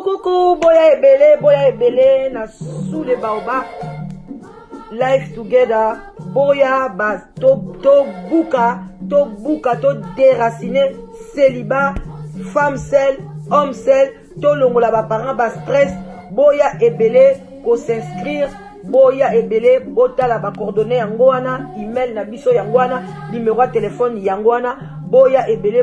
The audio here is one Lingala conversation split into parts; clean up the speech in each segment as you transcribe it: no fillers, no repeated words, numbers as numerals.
Coucou, boya ebele na sous les baobab. Life together, boya bas to buka, to déraciner célibat, femme seule, homme seul, to longola ba parents ba stress, boya ebele ko s'inscrire, boya ebele botala ba coordonnées yango wana, email na biso yango wana, numéro de téléphone yango wana, boya ebele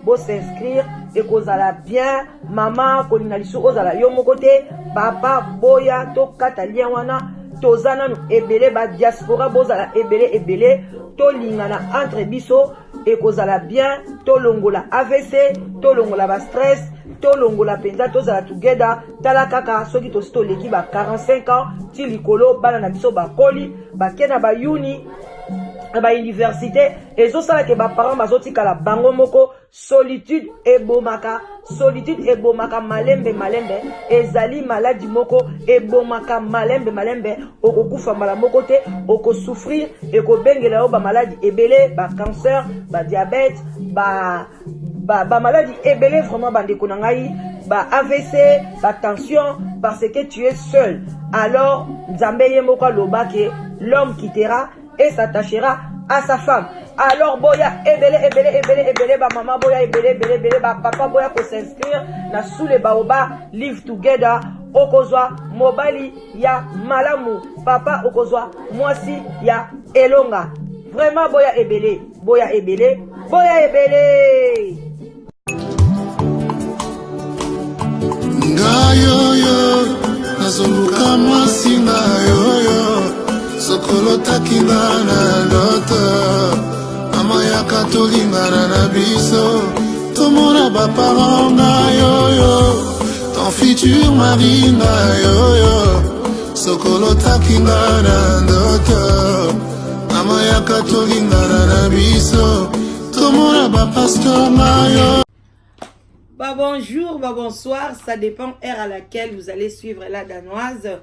bo s'inscrire et kozala bien, maman kolinga lisu ozala yo moko te, papa boya to kata lien wana, tozana nu ebele ba diaspora bozala ebele to lingana entre biso et kozala bien, to longola AVC, to longola ba stress, to longola penza tozala together, tala kaka soki to leki ba 45 ans, ti likolo bana na biso ba koli, ba kena ba uni ba université ezosala ke ba parents bazotikala bango moko. Solitude ebomaka malembe ezali maladie moko ebomaka malembe okokufa mbala moko te, okosouffrir ekobengela yo ba maladie ebele, ba cancer, ba diabète, ba maladie ebele vraiment bandeko na ngai, ba AVC, ba tension, parce que tu es seul. Alors Nzambe ye moko aloba ke l'homme quittera et s'attachera à sa femme. Alors boya ebele ba maman boya ebele ba papa boya ko s'inscrire na sous les baobab live together, okozwa mobali ya malamu, papa okozwa mwasi ya elonga. Vraiment boya ebele ngayo nazoluka mwasi ngayo sokolo takinga na loto mama yaka tolingana na biso tomona baparent na yoyo ton futur mari na yoyo sokolo takinga na ndoto mama yaka tolingana na biso tomona bapasteur na yo. Bah bonjour, bah bonsoir, ça dépend heure à laquelle vous allez suivre la danoise.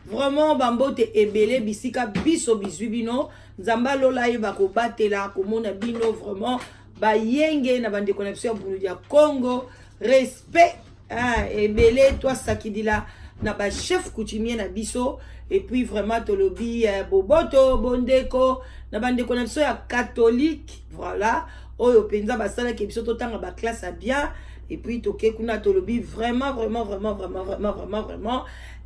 Vraiment bambote ebele bisika biso bizwibino nzamba lola ye bako batela komona bino vraiment ba yenge na bande connexion bulu ya Congo, respect ebele toi sakidila na ba chef coutumier na biso, et puis vraiment tolobi boboto bondeko na bande connexion ya catholique, voilà oyo penza basala ke biso totanga ba classe à bien. Et puis toke kuna tolobi vraiment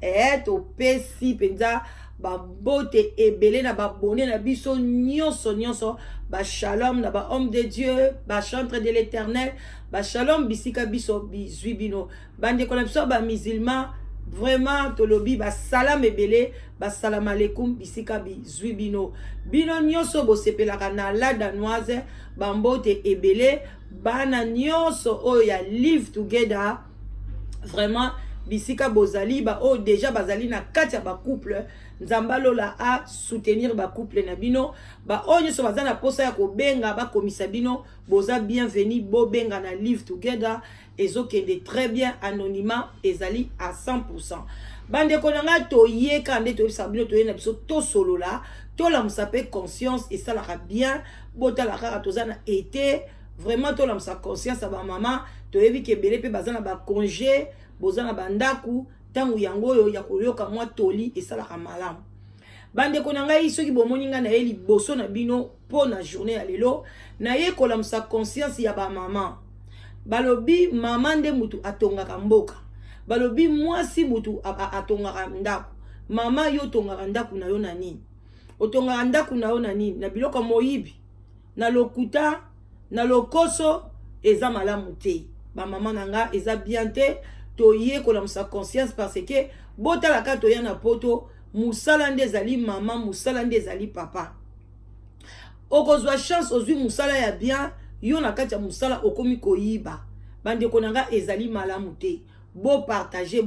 et to pesi penza ba bote ebele na ba bonne na biso nyonso ba shalom na ba homme de Dieu, ba chantre de l'Éternel, ba shalom bisika biso bizwibino bande konapso ba musulman, vraiment tolobi ba salam ebele, ba salam alaikum bisika bizwibino bino nyonso bo sepelaka na la danoise bambote ebele bana nyonso oyo ya live together. Vraiment bisika bozali ba o déjà bazali na kati ya ba couple, nzamba lola a soutenir ba couple na bino, ba o nyonso bazana posa ya kobenga ba komisa bino boza bienvenue bo benga na live together ezokende très bien, anonymat ezali à 100%. Bande konanga toye kande to sabino toye na biso to solo la to la musape conscience et ça la bien bota la kara tozana été vraiment to la musa conscience ba maman to yebi ke bele pe bazana ba congé bozana bandaku tangu yango yo ya koyoka mwa toli et ça la malamu. Bande konanga isoki bomoninga na eli boso na bino po na journée ya lelo na ye ko la musa conscience ya ba maman. Balobi maman nde mutu atongaka mboka, balobi mwasi mutu atongaka ndaku. Mama yo tongaka ndaku na yo na nini? Otongaka ndaku na yo na nini? Na biloko moyibi, na lokuta, na lokoso eza malamu te. Ba mama nanga eza bien te toye ko la musa conscience parce que botala ka toya na poto musala nde ezali mama, musala nde ezali papa. Okozwa chance ozwi musala ya bien, yo na kati ya musala okomi koyiba. Bande konanga ezali malamu te. Bo partager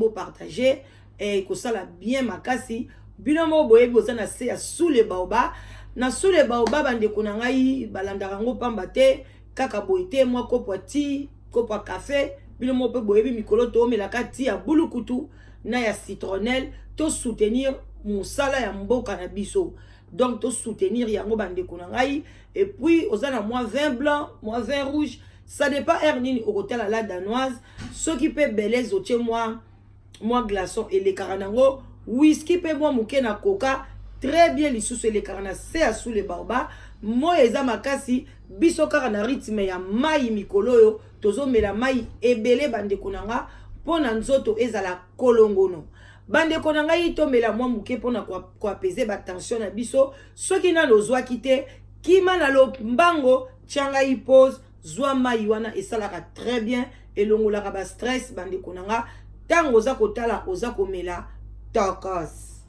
kosala bien makasi bino mo boye boza na se ya sous les baobab. Na sous les baobab bande konanga yi balandaka ngo pamba te kaka boite mwa kopwati kopo café bino mo pe boyebi mikolo to melaka ti ya bulukutu na ya citronnelle to soutenir musala ya mboka na biso. Donc to soutenir yango bandeko na ngai. Et puis ozana moi vin blanc, moi vin rouge, ça dépend nini okotala la danoise, ce qui peut belez otie moi glaçon et les karanango, whisky pe moi muke na coca, très bien lisusu les karana c'est sous les barba, moi eza makasi biso kaka na rythme ya mai mikolo yo, tozo mela mai ebele bandeko na nga pona nzoto ezala kolongono. Bandeko na ngai to mela moi muke pona ko apaiser ba tension na biso, soki na lozwa kite kima na lo mbango tianga i pose zwa mai wana esalaka très bien elongolaka ba stress bandeko na nga tango oza kotala oza komela tokos.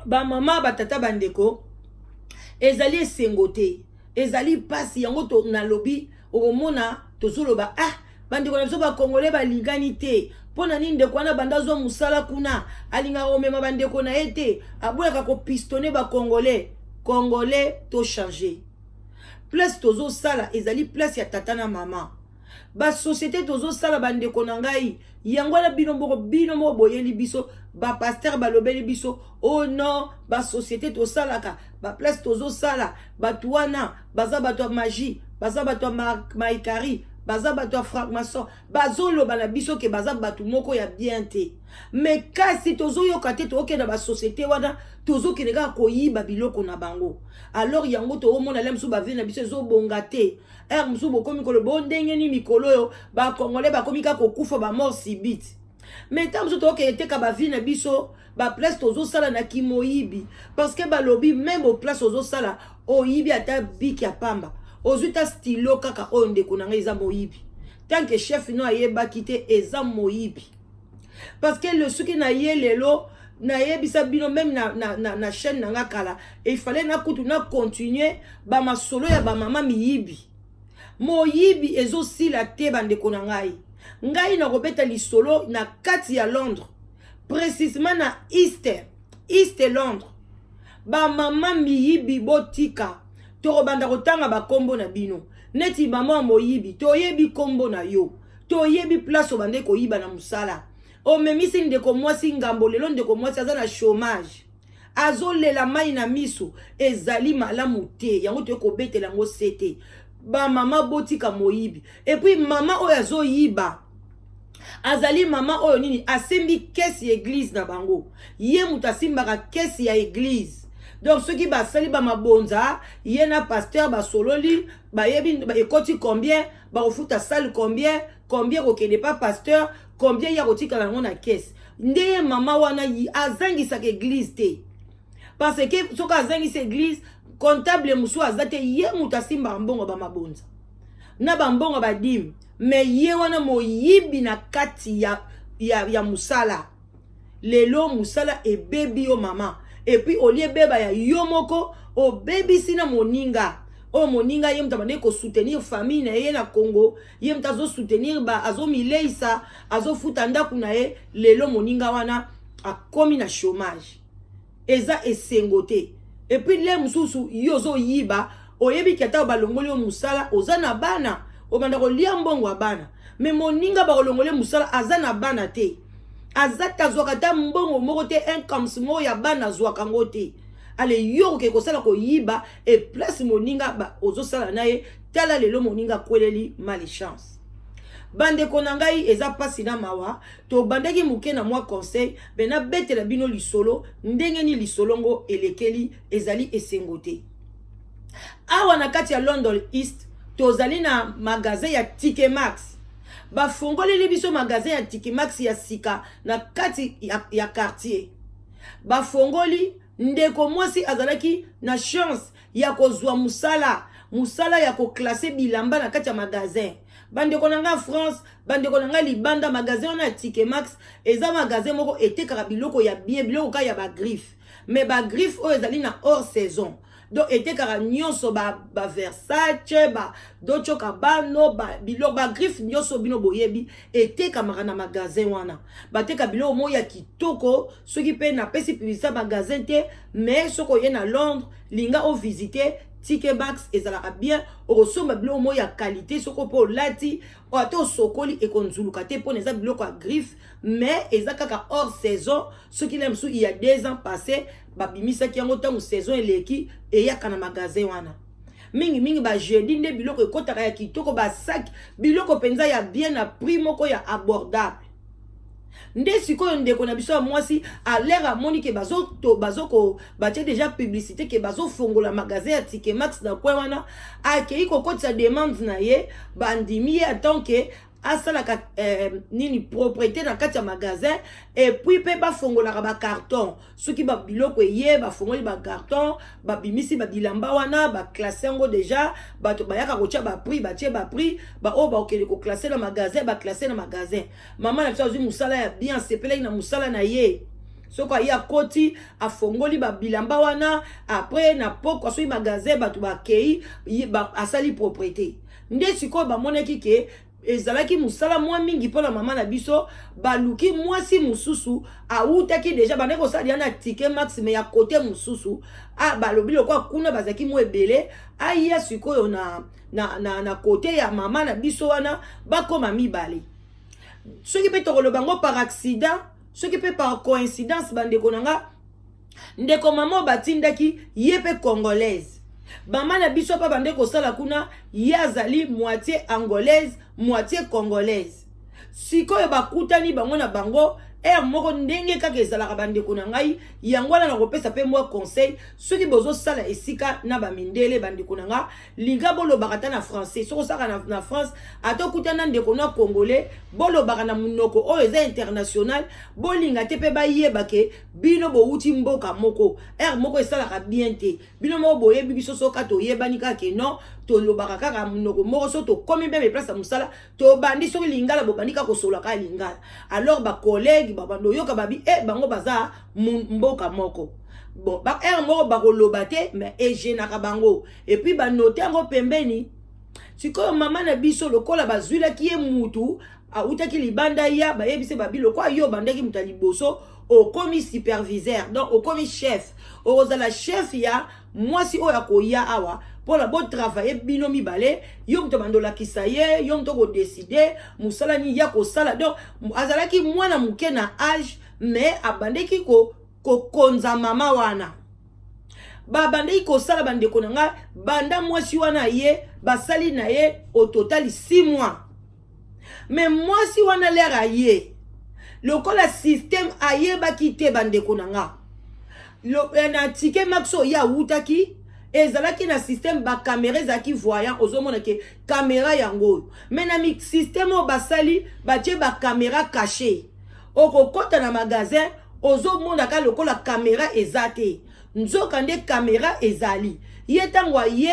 Ba mama ba tata bandeko ezali esengote ezali pasi yango to na lobi okomona tozoloba bandeko na biso ba congolais balingani te pona nini ndeko wana banda zwa musala kuna alinga omema bandeko na ete aboyaka ko pistonner ba congolais to changer place tozo sala ezali place ya tata na mama ba société tozo sala bandeko na ngai yango na bino mo boyeli biso ba pasteur balobeli biso oh non ba société to salaka ba place tozo sala batu wana baza bato magie baza bato maikari baza bato franc-maçon bazolo bana biso ke baza batu moko ya bien te. Mais kasi tozo yokate to okenda ba société wana tozo keneka koyiba biloko na bango. Alors yango to omona lemsu ba vina biso zo bongate musu bokomi kolo bondenge ni mikolo yo ba congolais ba komika kokufa ba mort subite. Mais tant musu to okete ka ba vina biso ba place tozo sala na kimoyibi parce que ba lobby même au place tozo sala oyibi ata biki ya pamba. Ozuta stylo kaka onde kunanga eza moyibi. Tant que chef no ayeba kite eza moyibi. Parce que le suki na ye lelo na yebisa bino même na chaîne nanga kala et il fallait na kutu na continuer ba masolo ya ba mama miyibi. Moyibi ezo sila te bandeko na ngai. Ngai na kobeta lisolo na kati ya Londres. Précisément na East Londres. Ba mama miyibi botika. To banda kotanga ba kombo na bino neti mama moyibi to yebi kombo na yo to yebi place obande ko yiba na musala o memisi ndeko mwasi ngambo lelo ndeko mwasi aza na chômage azolela mai na miso ezali malamu te yango to ko betela ngo sete ba mama botika moyibi et puis mama oyo azo yiba azali mama oyo nini asembi kesi église na bango ye mutasimbaka kesi ya église. Donc ceux qui basali ba mabonza yena pasteur ba sololi ba yebi ba ekoti combien ba ofuta salle combien okende pas pasteur combien ya kotika na ngona caisse ndeye mama wana yi azangisa ke église te parce que soka azangisa église comptable musu azate ye mutasimba mbongo ba mabonza na ba mbongo ba dim mais ye wana moyibi na kati ya musala lelo musala e baby o mama. Et puis au lieu beba ya yomoko o baby sina moninga o moninga yem tabane ko soutenir famille na ye na Congo yem tazo soutenir ba azo mileisa azo futanda kuna ye lelo moninga wana akomi na chômage eza esengote. Et puis le mususu yozo yiba o yebi kata balongoli o musala ozana bana o banda ko lia mbongo bana mais moninga ba kolongole musala azana bana te azata zwakata mbongo moko te inkamsimo ya bana zwakango te ale yo ke kosala ko yiba et place moninga ba ozosala naye tala lelo moninga kweleli malchance. Bande konangai eza pasi na mawa to bandaki muke na mwa conseil bena betela bino lisolo ndenge ni lisolongo elekeli ezali esengote. Awa na kati ya London East tozali na magasin ya Ticket Max. Ba fongoli biso magasin ya Ticket Max ya sika na kati ya quartier. Ba fongoli ndeko mwasi azalaki na chance ya kozwa musala ya ko classer bilamba na kati ya magasin. Bande konanga France, bande konanga libanda magasin na Ticket Max eza magasin moko etekaka biloko ya bien biloko ka ya ba griffe. Mais ba griffe o ezali na hors saison. Donc etekaka nyonso ba Versace ba Dolce Gabbana ba biloko ba griffe nyonso bino boyebi etekaka na magasin wana. Bateka biloko mo ya kitoko soki pe na pesi publicité magasin te mais soko ye na Londres linga o visiter Tike Max ezalaka bien okosomba biloko mo ya qualité soko po lati o ato sokoli e konzuluka te po neza biloko ya griffe mais eza kaka hors saison soki na msu il y a 2 ans passé babimisaki yango tango saison eleki eyaka na magasin wana mingi ba jeudi nde biloko ekotaka ya kitoko ba sac biloko penza ya bien na prix moko ya abordable nde sikoyo ndeko na biso ya mwasi a l'air amoni ke bazoko batie déjà publicité ke bazofongola magasin ya Tike Max na kwe wana akei kokotisa demande na ye bandimi ye atant ke asalaka nini propriété na kati ya magasin et puis pe bafongolaka bacarton soki babiloko eye bafongoli bacarton babimisi babilamba wana baklasse yango déjà bato bayaka kotia baprix batie baprix baoyo baokende koklasse na magasin baklasse na magasin mama na biso azwi mosala ya bien asepelaki na mosala na ye soko aye akoti afongoli babilamba wana après na poko asoi magasin bato bakei asali propriété nde sikoyo bamonaki ke ezalaki musala mwa mingi pona mama na biso baluki mwasi mususu autaki deja bande kosala na Tike Max me ya kote mususu balobi lokwa kuna bazaki mwa ebele aya sikoyo na kote ya mama na biso wana bakoma mibale soki pe tokoloba ngo par accident soki pe par coïncidence bandeko nanga ndeko mama batindaki ye pe congolaise Bama na biso pa bande kosala kuna yazali moitié angolaise, moitié congolaise. Sikoyo bakutani bango na bango moko ndenge kaka ezalaka bandeko na ngai yango wana na kopesa pe moi conseil soki bozo sala esika na bamindele bandeko na nga linga bolo bakata na français soko saka na France atokutana ndeko na congolais bolo baka na munoko o eza international bolinga te pe bayeba ke bino bo uti mboka moko moko esalaka bien te bino mo boye bibiso soka to yebani kaka non to lobaka kaka munoko moko so to komi be place musala to bandi soki lingala bo bandika ko sola ka lingala alors ba collègue babando yoka babi bango baza mboka moko bon ba moko bakoloba te mais ejenaka bango et puis ba noter ngo pembeni sikoyo mama na biso lokola bazwila ki ye mutu autaki libanda ya bayebise babilo kwa yo bandaki mutali boso au commis superviseur donc au commis chef ozala chef ya mwasi oya koya awa pour la bonne travailler bino mibale yo mto bandola kisaye yo mto ko décider musala ni ya ko sala donc azalaki mwana muke na âge mais abandeki ko konza mama wana babandeki ko sala bandeko nanga banda mwasi wana ye basali na ye au total 6 mois mais mwasi wana lera ye lokola système aye bakite bandeko nanga na Tike Max ya utaki ezalaki na système ba caméra ezaki voyant ozomona ke caméra yango mais na mi système o basali batie ba caméra cachée okokota na magasin ozomona ka lokola caméra ezate nzoka nde caméra ezali ye tango ye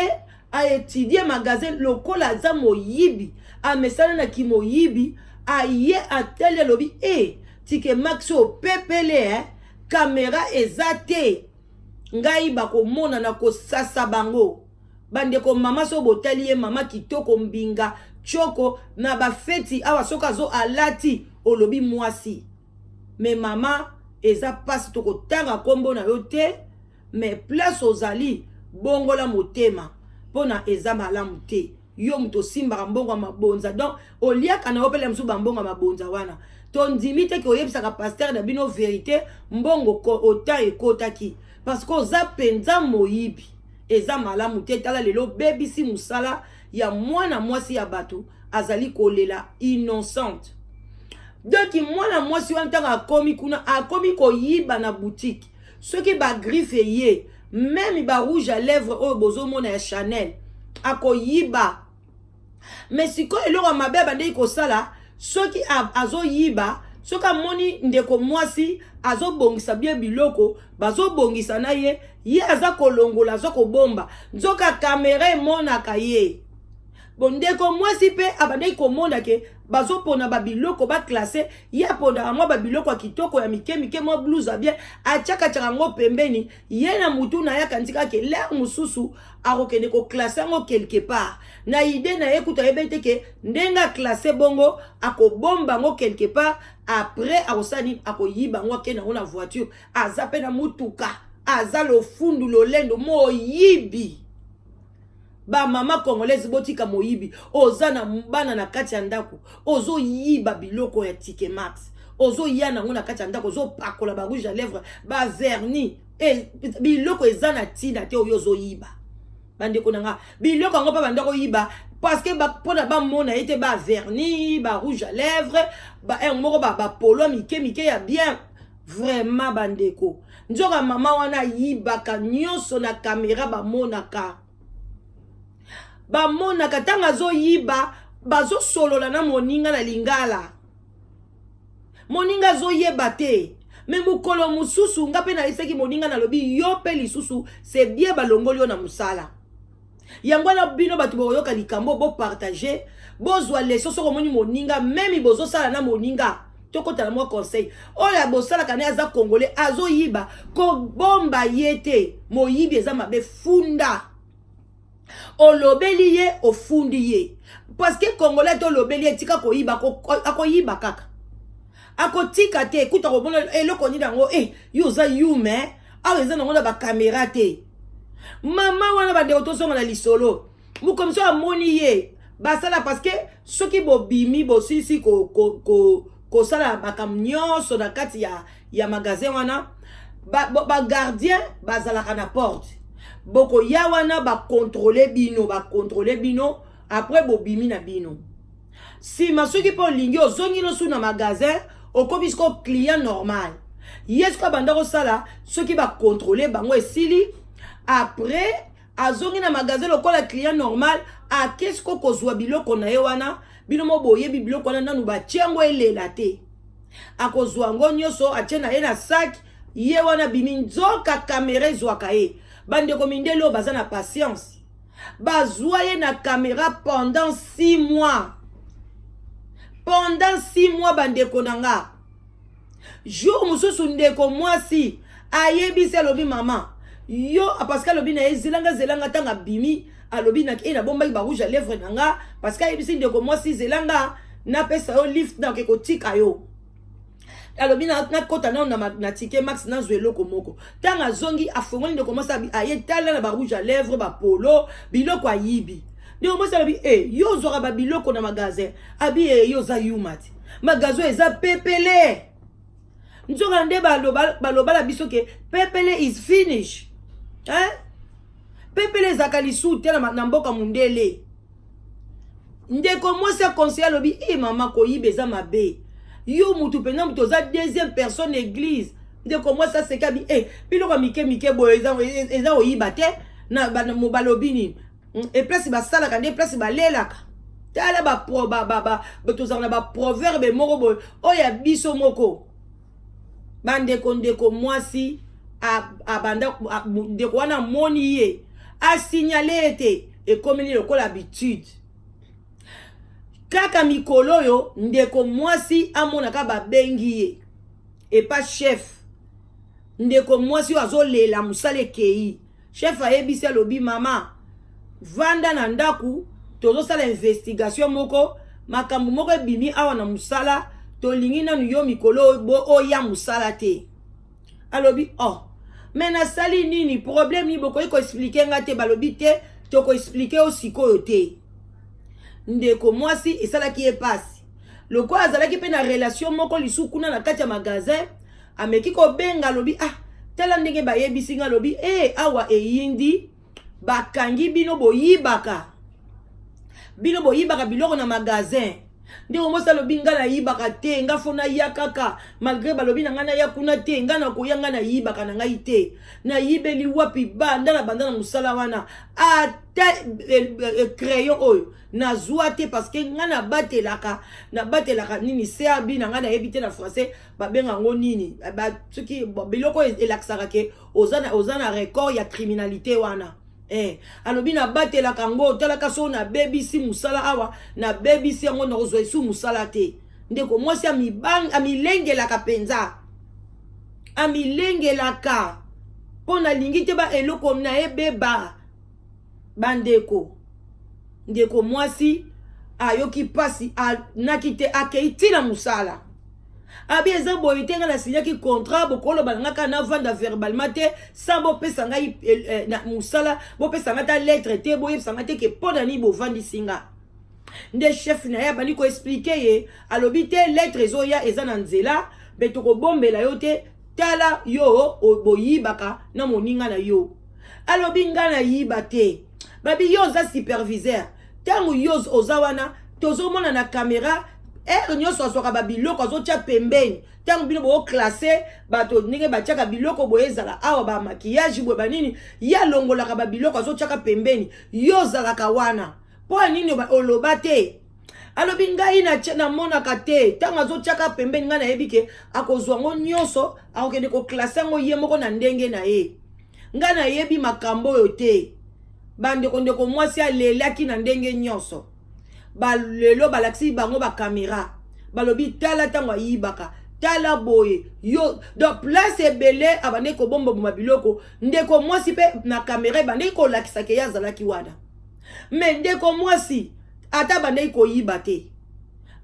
a étudier magasin lokola za moyibi a mesana na kimoyibi a ye atele lobi Tike Max o pepele caméra ezate ngai bakomona na kosasa bango bandeko mama so botali ye mama kitoko mbinga choko na bafeti awa soka zo alati olobi mwasi mais mama eza pasi toko tanga kombo na yo te mais place ozali bongola motema pona eza malamu te yo mto simba mbongo mabonza donc oliaka na opela msu bambongo mabonza wana ton dimite ki oyebisaka pasteur na bino vérité mbongo ko ota ekotaki parce que oza penza moyibi eza malamu te tala lelo bebisi musala ya mwana mwasi ya bato azali kolela innocente donc mwana mwasi wana tanga akomi kuna akomi koyiba na boutique soki ba griffe ye même ba rouge à lèvres oyo bozomona ya Chanel akoyiba mais siko eloko mabe bandeki kosala soki azoyiba soka moni ndeko mwasi azobongisa bien biloko bazobongisa na ye aza kolongola aza kobomba nzoka kamera emonaka ye bondeko mwasi pe abandeki komona ke bazopona babiloko baklase ye aponda mwa babiloko ya kitoko ya mike mwa blouse bien atiaka ngo pembeni ye na mutu na ya kantika ke l'air mususu akokende ko classe ngo quelque part na idée na ekuta yebete ke ndenga classe bongo akobomba ngo quelque part après akosani akoyiba ngo ke na voiture aza pe na mutuka aza lo fundu lo lendo mo yibi ba mama congolaise botika moyibi oza na bana na kati ya ndako ozo yiba biloko ya Ticket Max ozo yana ngo na kati ya ndako ozo pakola ba rouge à lèvres ba vernis e biloko eza na tina te oyo ozo yiba bandeko nanga biloko ngo pa bandako yiba parce que ba pona ba mona ete ba vernis ba rouge à lèvres ba moko ba polo mike ya bien vraiment bandeko nzoka mama wana yibaka nyonso na caméra ba monaka tanga zo yiba bazo solola na moninga na lingala moninga zo yeba te me mukolo mususu nga pe na iseki moninga na lobi yo pe lisusu c'est bien balongoli yo na musala yango na bino batu boyoka likambo bo partager bozwa leso soko moni moninga même bozo sala na moninga tokota na mo conseil oya bosala kana aza congolais azo yiba ko bomba yete moyibi eza mabe funda olobeli ye ofundi ye parce que congolais to lobeli etika ko yiba ako yiba kaka ako tika te kuta ko bona eloko ni dango yo za yume aweza na ngona ba camera te mama wana ba de otosonga na lisolo mu comme ça amoni ye basala parce que soki bobimi bosisi ko sala bakam nyonso na kati ya magasin wana ba gardien bazalaka na porte boko ya wana ba contrôler bino après bobimi na bino si masoki po lingi ozongi no su na magasin okobisko client normal yesko bandako sala soki ba contrôler bango esili après azongi na magasin lokola client normal akesko kozwa biloko na ye wana bino mo boyebi biloko wana nanu batiango elela te akozwa ngo nyonso atie na ye na sac ye wana bimi nzoka kamera ezwaka ye bandeko mindelo baza na patience bazwa ye na caméra pendant 6 mois bandeko nanga jour mususu ndeko mwasi ayebisi alobi mama yo parce que alobi na ye zelanga tanga bimi alobi na ina bomba ba rouge à lèvres nanga parce que ayebisi ndeko mwasi zelanga na pesa yo lift na ke kotika yo alobi na kota na Ticket Max na zwelo komoko tanga zongi afongoli ndeko mwasi ayetala na ba rouge à lèvres ba polo biloko ayibi ndeko mwasi alobi yo zora ba biloko na magasin abi yo za yumati magasin eza pepele nzoka nde baloba la biso ke pepele is finish pepele zaka lisu te na mboka mundele ndeko mwasi conseiller alobi mama koyiba eza mabe yo mutu pena mutu oza deuxième personne église ndeko mwasi asekabi biloko mike boye eza oyiba te na balobi nini eplace basalaka nde eplace balelaka tala tozala na baproverbe moko boye oyo ya biso moko ndeko mwasi abanda ndeko wana moni ye asignale ete ekomeli lokola habitude kaka mikolo yo ndeko mwasi amonaka babengi ye epa chef ndeko mwasi azolela musala ekei chef ayebisi alobi mama vanda na ndaku tozosala investigation moko makambo moko ebimi awa na musala tolingi nanu yo mikolo oya musala te alobi mais nasali nini problème ni boko ko expliquer nga te balobi te toko expliquer osikoyo te ndeko mwasi esalaki epasi loko azalaki pe na relation moko lisu kuna na kati ya magasin ameki kobenga alobi tala ndenge bayebisi nga alobi awa eyindi bakangi bino boyibaka biloko na magasin ndeko mwasi alobi nga na yibaka te nga fona ya kaka malgré balobi na nga na ya kuna te nga na koya nga na yibaka na ngai te na yibeli wapi banda na musala wana ata crayon oyo na zwa te parce que nga na batelaka nini serbi na nga na yebi te na français babenga ngo nini soki biloko elakisaka ke oza na record ya criminalité wana alobi na batelaka ngo talaka so na bebisi musala awa na bebisi yango na kozwa esu musala te ndeko mwasi amilengelaka penza mpo na lingi te ba eloko na ebeba ndeko mwasi ayoki pasi anaki te akei tina musala abi eza boye te nga na signaki contrat bokoloba nga ka na vanda verbalement te sans bopesa ngai na musala bopesa nga ta lettre te boyebisa nga te ke mpo na nini bovandisi nga nde chef na ye abandi koexplike ye alobi te lettre ezoya eza na nzela mpe tokobombela yo te tala yo boyibaka na moninga na yo alobi nga na yiba te babi yo oza superviseur ntango yo oza wana tozomona na kamera nyonso azwaka babiloko azotia pembeni ntango bino boklase bato ndenge batiaka biloko boye ezala awa bamakiyage boye banini ye alongolaka babiloko azotiaka pembeni yo ozalaka wana mpo nini oloba te alobi ngai namonaka te ntango azotiaka pembeni ngai nayebi ke akozwa ngo nyonso akokende koklase yango ye moko na ndenge na ye ngai nayebi makambo oyo te bandeko ndeko mwasi alelaki na ndenge nyonso balelo balakisi bango bakamera balobi tala ntango ayibaka tala boye yo donc place ebele abandeki kobombaboma biloko ndeko mwasi mpe na kamera ebandeki kolakisaka ye azalaki wana me ndeko mwasi ata bandeki koyiba te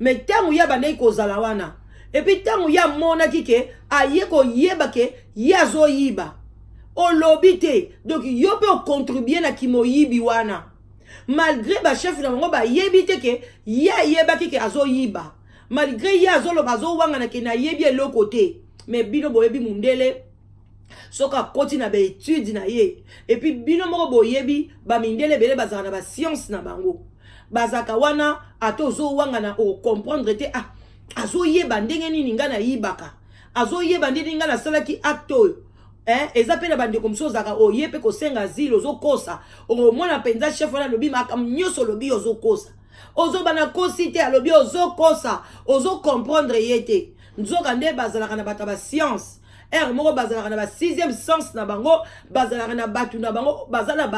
me ntango ye abandeki kozala wana epi ntango ye amonaki ke aye koyeba ke ye azoyiba olobi te donc yo mpe okontribue na kimoyibi wana malgré bachef na bango bayebi te ke ye ayebaki ke azoyiba malgré ye azoloba azowangana ke nayebi eloko te me bino boyebi mundele soki akoti na baetude na ye epuis bino moko boyebi bamindele ebele bazalaka na bascience na bango bazalaka wana ata ozowangana okomprendre te azoyeba ndenge nini nga nayibaka azoyeba ndenge nga nasalaki acte oyo eza mpe na bandeko mosusu ozalaka oye mpe kosenga zile ozokosa omona mpenza chef wana alobi makambo nyonso olobi ozokosa ozobana kosi te alobi ozokosa ozokomprendre ye te nzoka nde bazalaka na bato ya bascience ere moko bazalaka na ba6e sens na bango bazalaka na bato na bango bazala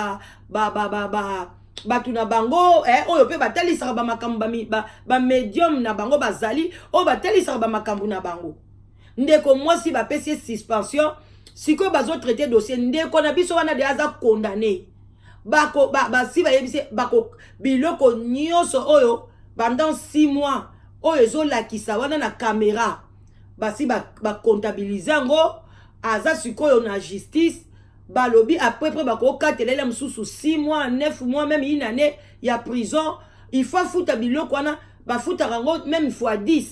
bato na bango oyo mpe batalisaka bamakambo bamedium na bango bazali oyo batalisaka bamakambo na bango ndeko mwasi bapesi ye suspension sikoyo bazotraite dossier ndeko na biso wana de aza condamné basi bayebisi biloko nyonso oyo pendant 6 mois oyo ezolakisa wana na kamera basi bakontabilize yango aza sikoyo na justice balobi après bakokatelela mosusu 6 mois 9 mois même une année ya prison il faut futa biloko wana bafutaka yango même fois 10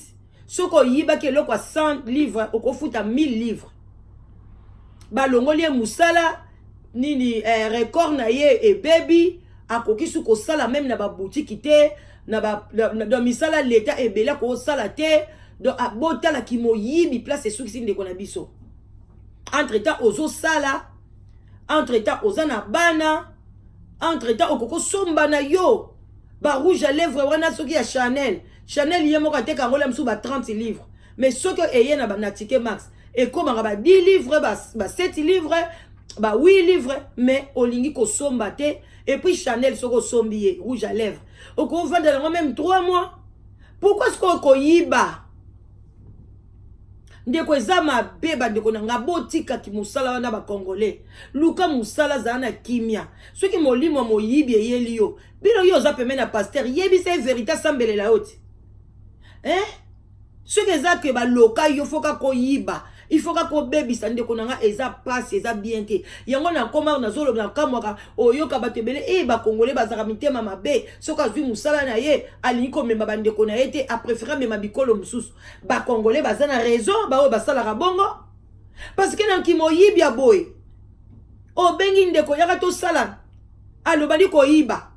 soki oyibaki eloko ya 100 livres okofuta 1000 livres balongoli ye musala nini record na ye ebebi akoki su kosala même na baboutique te na misala leta ebele akosala te donc abotala kimoyibi place esukisi ndeko na biso entre temps ozosala entre temps oza na bana entre temps okokosomba na yo ba rouge à lèvres wana soki ya Chanel ye moko ateka yango la mosusu ba 30 livres mais soki eye na ticket max ekomaka ba 10 livres ba 7 livres ba 8 livres mais olingi kosomba te et puis Chanel soki osombi ye rouge à lèvres okovanda yango même 3 mois pourquoi est-ce qu'on koyiba ndeko eza mabe bandeko na nga botikaki musala wana bakongole luka musala zala na kimia soki molimo moyibi eyeli yo bino yo oza peme na pasteur yebisa verité asambelela yo ti soki eza ke baloka yo foka koyiba il faut ko bebisa ndeko na nga eza passe eza bien te yango na koma nazoloba na kamwaka oyoka bato ebele bakongole bazaka mitema mabe soki azwi musala na ye alingi komema bandeko na ye te apréféra mema bikolo mosusu bakongole baza na raison baoyo basalaka bongo parce que na kimoyibi ya boye obengi ndeko yaka tosala alobali koyiba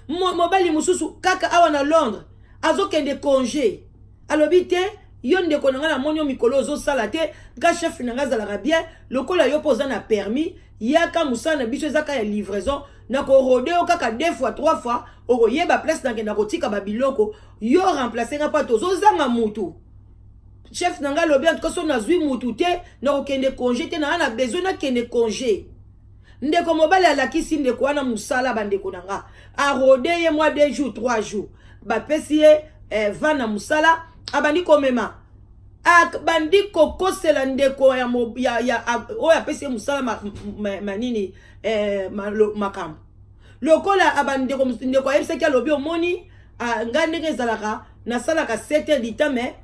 mobali mosusu kaka awa na Londres azokende congé alobi te yo ndeko na nga na moni yo mikolo ozosala te nga chef na nga azalaka bien lokola yo mpo oza na permis yaka mosala na biso ezaka ya livraison nakorode yo kaka 2 fois 3 fois okoyeba place nakenda kotika babiloko yo remplace nga mpo tozozanga mutu chef na nga alobi en tout cas so nazwi mutu te nakokende congé te na besoin nakende congé ndeko mobali alakisi ndeko wana mosala bandeko na nga arode ye mwa 2 jours 3 jours bapesi ye va na mosala abandi komema bandi kokosela ndeko ya oyo apesi ye mosala manini makambo lokola abandeko ndeko ayebisaki alobi omoni nga ndenge ezalaka nasalaka 7 heures du temps mais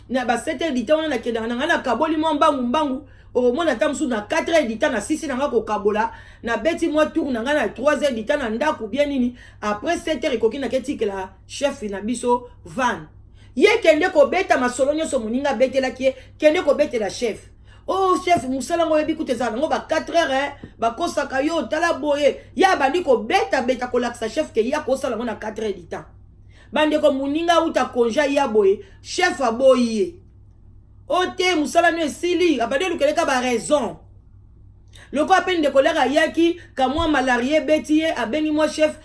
na ba 7h du temps na kenda na kaboli mo mbangu au moins na tamsu na 4h du temps na 6 na ko kabola na beti mo tour na na 3h du temps na ndaku bien nini après 7h ekoki na ketiki la chef na biso van ye kende ko beta masolo nyoso moninga betela kie kende ko betela chef. Oh chef musala ngo yebi kuteza ngo ba 4h ba kosaka yo tala boye ya bandi ko beta ko laksa chef ke ya kosala ngo na 4h du temps bande ko muninga uta konja ya boye chef aboye ote musala no esili abade lukeleka ba raison loko apeine de colère yaki ka moi malarié betie abengi moi chef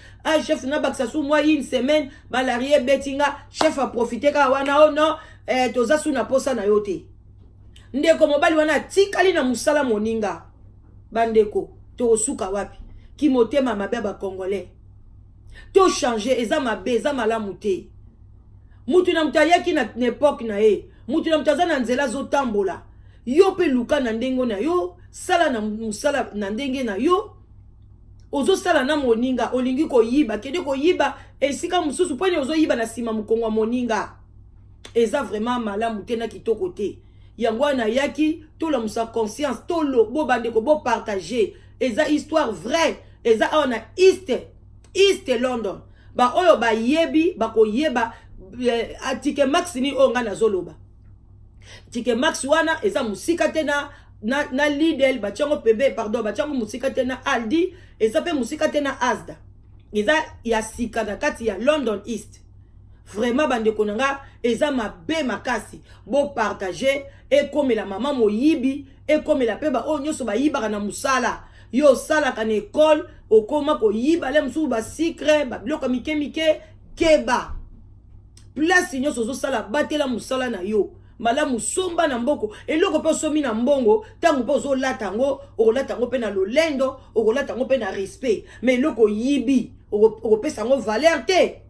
chef na baksa sou moi une semaine malarié betinga chef a profiter ka wana oh non toza su na posa na yote ndeko mobali wana tikali na musala moninga bandeko to suka wapi ki motema mabe ba congolais to changer eza mabe eza malamu te mutu na mutayaki na époque na ye mutu na mutaza na nzela zo tambola yo pe luka na ndengo na yo sala na musala na ndenge na yo ozo sala na moninga olingi ko yiba kede ko yiba esika mususu pone ozo yiba na sima mukongwa moninga eza vraiment malamu te na kitoko te yango na yaki to la musa conscience to lo bo bandeko bo partager eza histoire vraie eza on a East London ba oyo ba yebi ba ko yeba atike max ni onga na zoloba tike max wana eza musika tena na Lidl ba chango pebe pardon ba chango musika tena Aldi eza pe musika tena Asda eza ya sika na kati ya London East vraiment bandeko nanga eza mabe makasi bo partager et comme la maman moyibi et comme la peba o nyoso ba yibaka na musala yo sala ka na école okoma ko yiba le musu ba secret ba biloko mike keba place nyoso zo sala batela musala na yo mala musomba na mboko eloko pe somi na mbongo tango pe zo latango o latango pe na lolendo o latango pe na respect mais eloko yibi o pesa ngo valeur te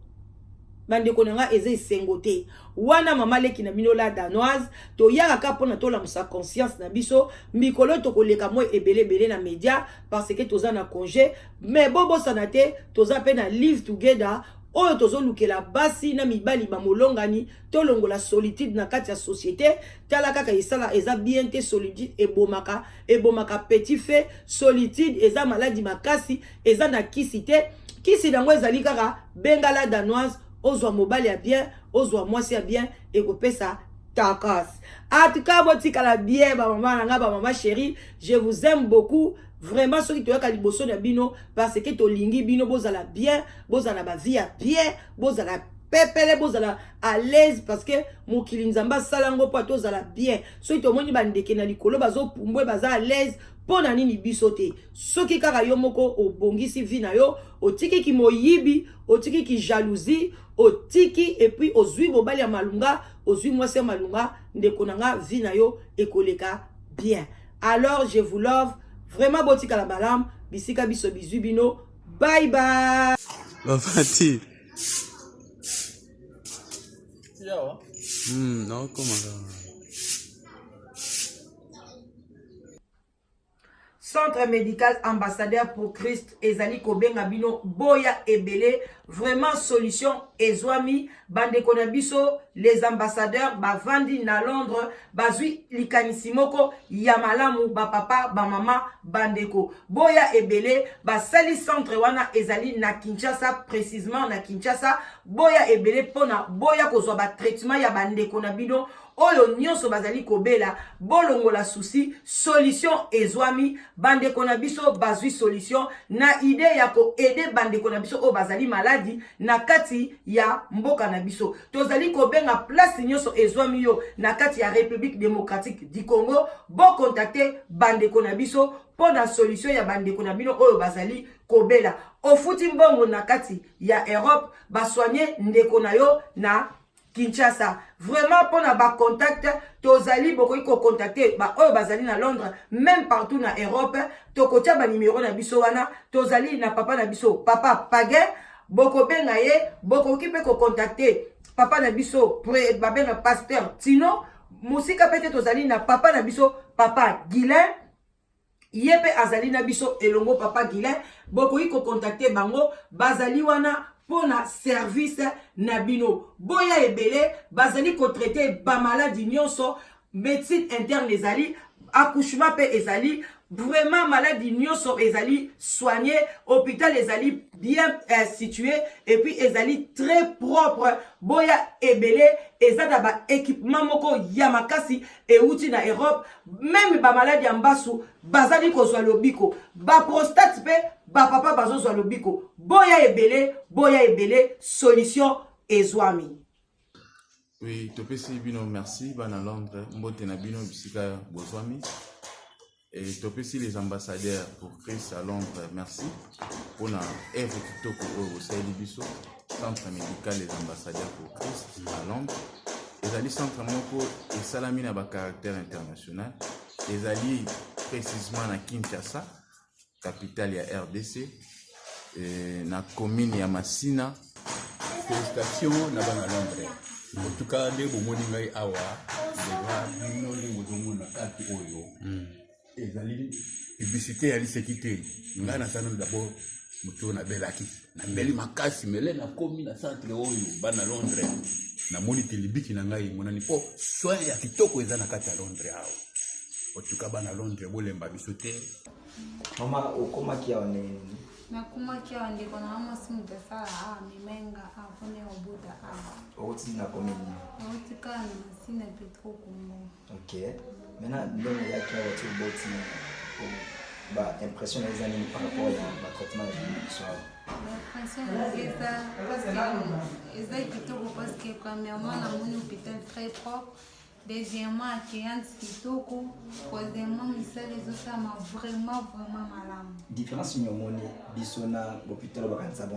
bandeko nanga eze sengote wana mama leki na bino la danoise to yaka ka pona to la musa conscience na biso mikolo to koleka mo ebele na media parce que toza na congé mais bobo sanate toza pe na live together oyo tozo lukela basi na mibali ba molongani to longola solitude na kati ya société tala kaka isala eza bien te solitude ebomaka petit fait solitude eza maladie makasi eza na kisite kisi dango ezali kaka bengala danoise ozwa mobali ya bien ozwa mwasi ya bien ekopesa takas atika botikala bien ba mama nanga ba mama chérie je vous aime beaucoup vraiment ceux qui toyaka liboso na bino parce que to lingi bino bozala bien bozala ba vie ya bien bozala pepele bozala à l'aise parce que mokili nzamba salango po tozala bien ceux qui tomoni bandeke na likolo bazo pumbwe baza à l'aise pona nini biso te soki kaka yo moko obongisi vi na yo otiki ki moyibi otiki ki jalousie otiki et puis ozwi bobali ya malunga ozwi mwasi ya malunga ndeko nanga vi na yo ekoleka bien. Alors je vous love vraiment botika la balam bisika biso bizu bino bye bye Bafati. Non, comment ça? Centre médical ambassadeur pour Christ ezali kobenga bino boya ebele vraiment solution ezwami bande konabiso les ambassadeurs bavandi na Londres bazui likanisi moko ya malamu ba papa ba mama bandeko boya ebele basali centre wana ezali na Kinshasa précisément na Kinshasa boya ebele pona boya kozwa ba traitement ya bandeko na bino oyo nyonso bazali kobela bolongola souci solution ezwami bandeko na biso bazui solution na idée ya ko aider bandeko na biso o bazali maladie na kati ya mboka na biso tozali kobenga place nyonso ezwami yo na kati ya République démocratique du Congo bo contacter bandeko na biso pona solution ya bandeko na bino oyo bazali kobela ofuti mbongo na kati ya Europe basoigner ndeko na yo na Kinshasa vraiment pour na ba contact tozali bokoki ko contacter ba oyo bazali na Londres même partout na Europe tokotia ba numéro na biso wana tozali na papa na biso papa Pagé boko benga ye bokoki pe ko contacter papa na biso ba benga pasteur Tino musika pete tozali na papa na biso papa Guilain yepe azali na biso elongo papa Guilain bokoki ko contacter bango bazali wana pour na service na bino. Boya ebele bazali ko traiter ba maladie nyonso, médecine interne ezali, accouchement pe ezali, vraiment maladie nyonso ezali soigné, hôpital ezali bien situé et puis ezali très propre. Boya ebele ezada ba équipement moko yamakasi e outi na Europe, même ba maladie ambasu bazali ko zwa lobiko, ba prostate pe ba papa bazo zwa lobiko. Boya ebele solution ezwami. Oui, topesi bino merci bana Londres, mbote na bino bisika bozwami. Et topesi les ambassadeurs pour Christ à Londres, merci. Pour la œuvre kitoko au Saïdi-Bisso, centre médical les ambassadeurs pour Christ à Londres. Les alliés centre moko et salami na ba caractère international. Les alliés précisément na Kinshasa, capitale ya RDC, et na commune ya Masina. Félicitations na bana Londres. En tout cas, les bomoni ngai awa, déjà bino les mozomo na kati oyo. Ezali publicité ya lisekité. Nga na sana d'abord muto na belaki. Na beli makasi mele na komi na centre oyo bana Londres. Na moni tilibiki na ngai monani po soin ya kitoko eza na kati ya Londres awa. En tout cas bana Londres bolemba biso te. Mama okoma kia one. Nakuma kia onde kona mama simu pesa mimenga afone obuda Oti na komini. Oti kana masina petro kumbo. OK. Maintenant l'homme il y a qui a été boti ba impression les années par rapport à traitement de soir. L'impression c'est ça parce que ezai kitoko parce que premièrement na mon hôpital très propre. Deuxièmement, accueillant kitoko. Troisièmement, misal les autres vraiment malamu. Différence ni omoni bisona hôpital bakanza